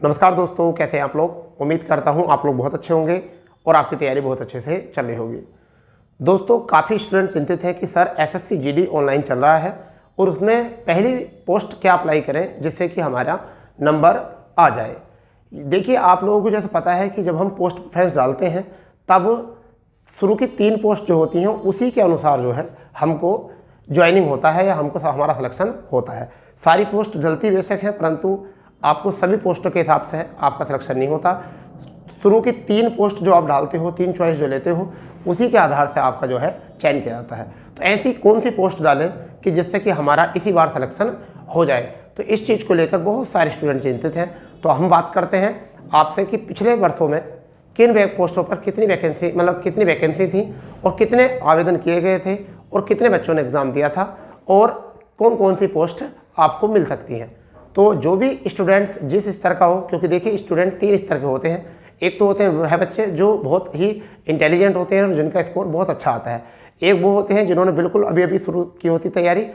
नमस्कार दोस्तों, कैसे हैं आप लोग। उम्मीद करता हूं आप लोग बहुत अच्छे होंगे और आपकी तैयारी बहुत अच्छे से चल रही होगी। दोस्तों, काफ़ी स्टूडेंट चिंतित हैं कि सर एसएससी जीडी ऑनलाइन चल रहा है और उसमें पहली पोस्ट क्या अप्लाई करें जिससे कि हमारा नंबर आ जाए। देखिए, आप लोगों को जैसे पता है कि जब हम पोस्ट प्रेफरेंस डालते हैं तब शुरू की 3 पोस्ट जो होती हैं उसी के अनुसार जो है हमको ज्वाइनिंग होता है या हमको हमारा सिलेक्शन होता है। सारी पोस्ट डलती बेशक है, परंतु आपको सभी पोस्टों के हिसाब से आपका सिलेक्शन नहीं होता। शुरू की 3 पोस्ट जो आप डालते हो, 3 चॉइस जो लेते हो, उसी के आधार से आपका जो है चयन किया जाता है। तो ऐसी कौन सी पोस्ट डालें कि जिससे कि हमारा इसी बार सिलेक्शन हो जाए। तो इस चीज़ को लेकर बहुत सारे स्टूडेंट चिंतित हैं। तो हम बात करते हैं आपसे कि पिछले वर्षों में किन पोस्टों पर कितनी वैकेंसी थी और कितने आवेदन किए गए थे और कितने बच्चों ने एग्ज़ाम दिया था और कौन कौन सी पोस्ट आपको मिल सकती हैं। तो जो भी स्टूडेंट जिस स्तर का हो, क्योंकि देखिए स्टूडेंट 3 स्तर के होते हैं। एक तो होते हैं वह बच्चे जो बहुत ही इंटेलिजेंट होते हैं और जिनका स्कोर बहुत अच्छा आता है। एक वो होते हैं जिन्होंने बिल्कुल अभी शुरू की होती तैयारी,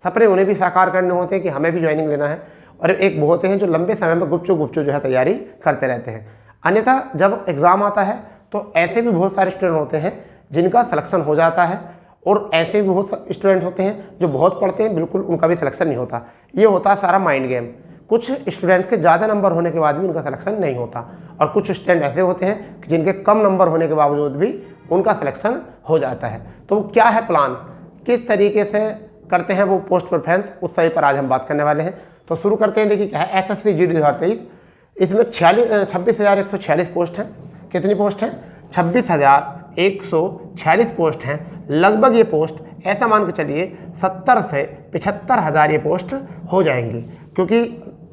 सपने उन्हें भी साकार करने होते हैं कि हमें भी ज्वाइनिंग लेना है। और एक वो होते हैं जो लंबे समय में गुपचुप जो है तैयारी करते रहते हैं। अन्यथा जब एग्ज़ाम आता है तो ऐसे भी बहुत सारे स्टूडेंट होते हैं जिनका सिलेक्शन हो जाता है और ऐसे भी बहुत स्टूडेंट्स होते हैं जो बहुत पढ़ते हैं, बिल्कुल उनका भी सिलेक्शन नहीं होता। ये होता है सारा माइंड गेम। कुछ स्टूडेंट्स के ज़्यादा नंबर होने के बाद भी उनका सिलेक्शन नहीं होता और कुछ स्टूडेंट ऐसे होते हैं कि जिनके कम नंबर होने के बावजूद भी उनका सिलेक्शन हो जाता है। तो क्या है प्लान, किस तरीके से करते हैं वो पोस्ट प्रेफरेंस, उस सभी पर आज हम बात करने वाले हैं। तो शुरू करते हैं। देखिए क्या है एसएससी जीडी 2023, इसमें 26,146 पोस्ट हैं। कितनी पोस्ट हैं? 26,146 पोस्ट हैं। लगभग ये पोस्ट ऐसा मान के चलिए 70 से 75,000 ये पोस्ट हो जाएंगी, क्योंकि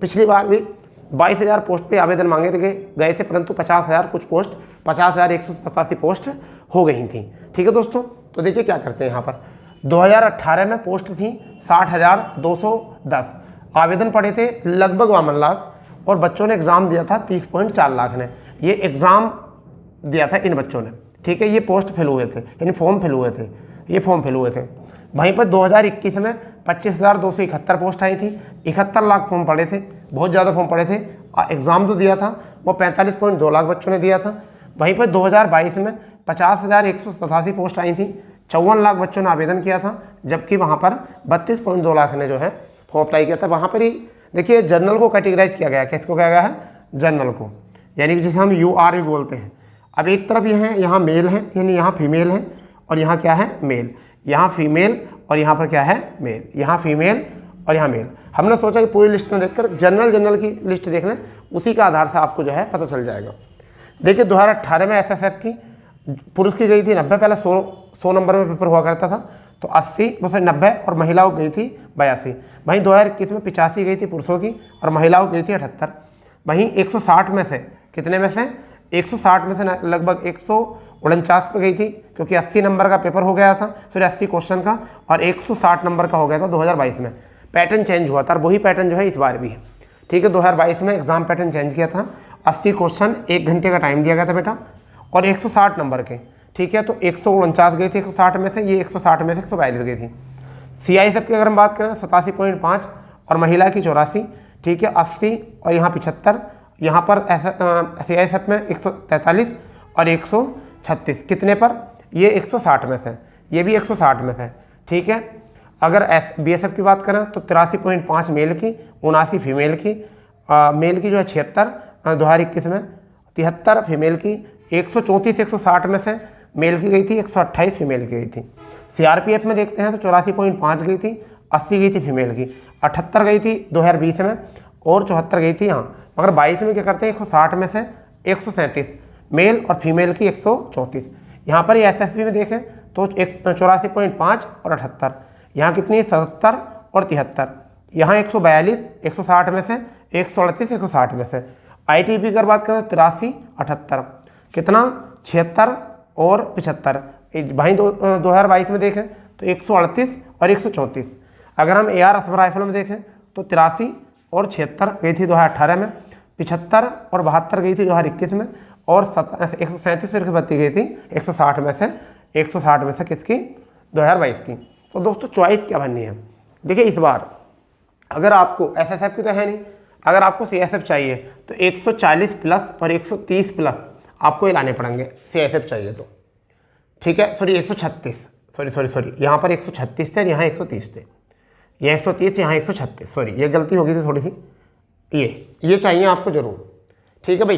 पिछली बार भी 22,000 पोस्ट पे आवेदन मांगे गए थे, परंतु 50,000 कुछ पोस्ट 50,187 पोस्ट हो गई थी। ठीक है दोस्तों, तो देखिए क्या करते हैं यहाँ पर 2018 में पोस्ट थी 60,210, आवेदन पड़े थे लगभग 52 लाख और बच्चों ने एग्ज़ाम दिया था 30.4 लाख ने। ये एग्ज़ाम दिया था इन बच्चों ने। ठीक है, ये पोस्ट फिल हुए थे, यानी फॉर्म फिल हुए थे, ये फॉर्म फिल हुए थे। वहीं पर 2021 में 25,271 पोस्ट आई थी, 71 लाख फॉर्म पड़े थे, बहुत ज़्यादा फॉर्म पड़े थे। एग्ज़ाम जो दिया था वो 45.2 लाख बच्चों ने दिया था। वहीं पर 2022 में 50,187 पोस्ट आई थी, 54 लाख बच्चों ने आवेदन किया था, जबकि वहाँ पर 32.2 लाख ने जो है फॉर्म अप्लाई किया था। वहाँ पर ही देखिए जनरल को कैटेगराइज किया गया। किसको किया गया है? जनरल को, यानी कि जिसे हम UR भी बोलते हैं। अब एक तरफ यहाँ मेल है, यानी यहाँ फीमेल है और यहाँ क्या है? मेल। यहाँ फीमेल और यहाँ पर क्या है? मेल। यहाँ फीमेल और यहाँ मेल। हमने सोचा कि पूरी लिस्ट में देखकर जनरल की लिस्ट देख लें, उसी के आधार से आपको जो है पता चल जाएगा। देखिए 2018 में SSF की पुरुष की गई थी 90, पहले 100 नंबर में पेपर हुआ करता था, तो 80 उससे 90 और महिलाओं गई थी 82। वहीं 2021 में 85 गई थी पुरुषों की और महिलाओं गई थी 78। वहीं 160 में से कितने में से? 160 में से लगभग 149 पे गई थी, क्योंकि 80 नंबर का पेपर हो गया था, फिर 80 क्वेश्चन का, और 160 नंबर का हो गया था 2022 में। पैटर्न चेंज हुआ था और वही पैटर्न जो है इस बार भी है। ठीक है, 2022 में एग्जाम पैटर्न चेंज किया था। 80 क्वेश्चन 1 घंटे का टाइम दिया गया था बेटा, और 160 नंबर के। ठीक है, तो 149 गई थी 160 में से, ये 160 में से 142 गई थी। CISF की अगर हम बात करें 87.5 और महिला की 84। ठीक है, 80 और यहाँ 75। यहाँ पर CISF में 143 और 136 कितने पर? ये 160 में से, ये भी 160 में से। ठीक है, अगर BSF की बात करें तो 83.5 मेल की, 79 फीमेल की। मेल की जो है 76 2021 में, 73 फीमेल की। 134 160 में से मेल की गई थी, 128 फीमेल की गई थी। CRPF में देखते हैं तो 84.5 गई थी, 80 गई थी फीमेल की, 78 गई थी 2020 में और 74 गई थी यहाँ। मगर 22 में क्या करते हैं 160 में से 137 मेल और फीमेल की 134। यहाँ पर ये SSB में देखें तो 84.5 और 78। यहाँ कितनी? 77 और 73। यहाँ 142 160 में से, 138 160 में से। ITP की अगर बात करें तो 83 78 कितना? 76 और 75। वहीं 2022 में देखें तो 138 और 134। अगर हम AR असम राइफल में देखें तो 83 और 76 गई थी 2018 में, 75 और 72 गई थी 2021 में, और 137 और 132 गई थी 160 में से। 160 में से किसकी? 2022 की। तो दोस्तों चॉइस क्या बननी है? देखिए इस बार अगर आपको SSF की तो है नहीं, अगर आपको CSF चाहिए तो 140 प्लस और 130 प्लस आपको ये लाने पड़ेंगे CSF चाहिए तो, ठीक है। सॉरी 136, सॉरी यहाँ पर 136 थे, यहाँ 130 थे, ये 130 यहाँ 136, सॉरी ये गलती हो गई थी थोड़ी सी। ये चाहिए आपको ज़रूर, ठीक है भाई।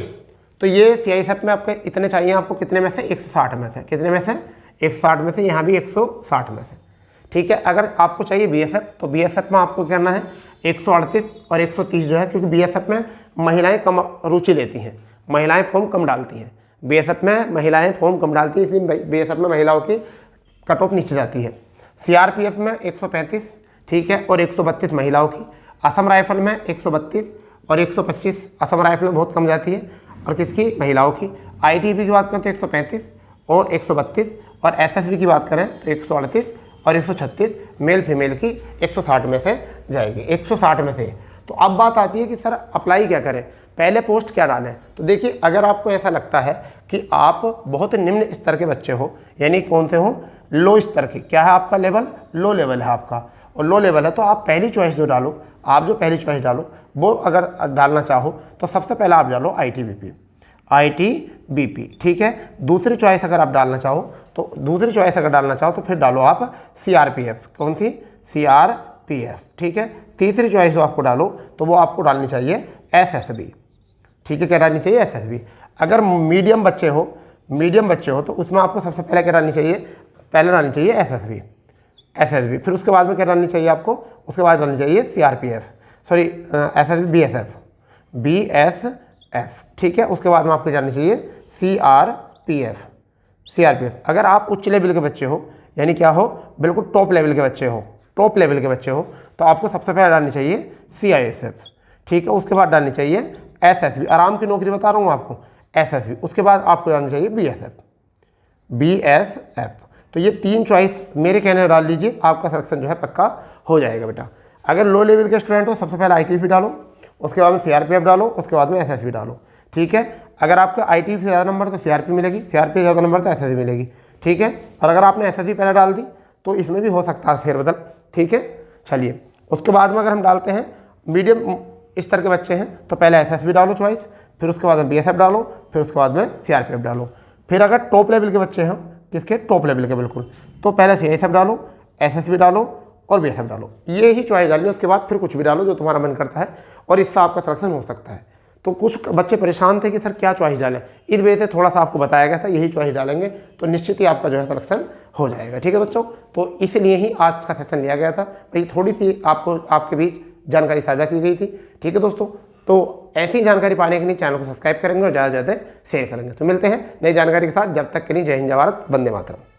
तो ये CSF में आपके इतने चाहिए आपको, कितने में से 160 में से, कितने में से 160 में से, यहाँ भी 160 में से, ठीक है। अगर आपको चाहिए BSF तो BSF में आपको करना है 138 और 130 जो है, क्योंकि BSF में महिलाएं कम रुचि लेती हैं, महिलाएं फॉर्म कम डालती हैं, BSF में महिलाएं फॉर्म कम डालती हैं, इसलिए BSF में महिलाओं की कट ऑफ नीचे जाती है। CRPF में 135, ठीक है, और 132 महिलाओं की। असम राइफल में 132 और 125, असम राइफल में बहुत कम जाती है, और किसकी, महिलाओं की। ITBP की बात करें तो 135 और 132, और SSB की बात करें तो 138 और 136, मेल फीमेल की 160 में से जाएगी, 160 में से। तो अब बात आती है कि सर अप्लाई क्या करें, पहले पोस्ट क्या डालें। तो देखिए, अगर आपको ऐसा लगता है कि आप बहुत निम्न स्तर के बच्चे हो, यानी कौन से हो, लो स्तर के, क्या है आपका लेवल, लो लेवल है आपका, और लो लेवल है, तो आप पहली चॉइस जो डालो, आप जो पहली चॉइस डालो वो अगर डालना चाहो तो सबसे पहला आप डालो ITBP, ठीक है। दूसरी चॉइस अगर आप डालना चाहो तो दूसरी चॉइस अगर डालना चाहो तो फिर डालो आप CRPF, कौन सी, CRPF, ठीक है। तीसरी चॉइस जो आपको डालो तो वो आपको डालनी चाहिए SSB, ठीक है, क्या डालनी चाहिए, SSB। अगर मीडियम बच्चे हो तो उसमें आपको सबसे पहले क्या डालनी चाहिए, पहले डालनी चाहिए SSB, फिर उसके बाद में क्या डालनी चाहिए आपको, उसके बाद डालनी चाहिए CRPF, सॉरी SSB, BSF, ठीक है। उसके बाद में आपको डालनी चाहिए CRPF। अगर आप उच्च लेवल के बच्चे हो, यानी क्या हो, बिल्कुल टॉप लेवल के बच्चे हो, तो आपको सबसे पहले डालनी चाहिए CISF, ठीक है। उसके बाद डालनी चाहिए SSB, आराम की नौकरी बता रहा हूँ आपको, SSB। उसके बाद आपको डालनी चाहिए BSF। तो ये 3 चॉइस मेरे कहने डाल लीजिए, आपका सिलेक्शन जो है पक्का हो जाएगा बेटा। अगर लो लेवल के स्टूडेंट हो, सबसे पहले ITBP डालो, उसके बाद में CRPF डालो, उसके बाद में SSB डालो, ठीक है। अगर आपका ITBP से ज़्यादा नंबर तो CRP मिलेगी, CRP से ज़्यादा नंबर तो SSB मिलेगी, ठीक है। और अगर आपने SSB पहले डाल दी तो इसमें भी हो सकता है फेरबदल, ठीक है। चलिए, उसके बाद में अगर हम डालते हैं मीडियम स्तर के बच्चे हैं तो पहले SSB डालो चॉइस, फिर उसके बाद में BSF डालो, फिर उसके बाद में CRPF डालो। फिर अगर टॉप लेवल के बच्चे हैं, किसके, टॉप लेवल के बिल्कुल, तो पहले CISF डालो, SSB डालो और BSF डालो, ये ही चॉइस डालनी है। उसके बाद फिर कुछ भी डालो जो तुम्हारा मन करता है, और इससे आपका सिलेक्शन हो सकता है। तो कुछ बच्चे परेशान थे कि सर क्या चॉइस डालें, इस वजह से थोड़ा सा आपको बताया गया था यही चॉइस डालेंगे तो निश्चित ही आपका जो है सिलेक्शन हो जाएगा, ठीक है बच्चों। तो इसलिए ही आज का सेशन लिया गया था भाई, थोड़ी सी आपको आपके बीच जानकारी साझा की गई थी, ठीक है दोस्तों। तो ऐसी जानकारी पाने के लिए चैनल को सब्सक्राइब करेंगे और ज़्यादा से ज़्यादा शेयर करेंगे। तो मिलते हैं नई जानकारी के साथ, जब तक के लिए जय हिंद, जय भारत, वंदे मातरम।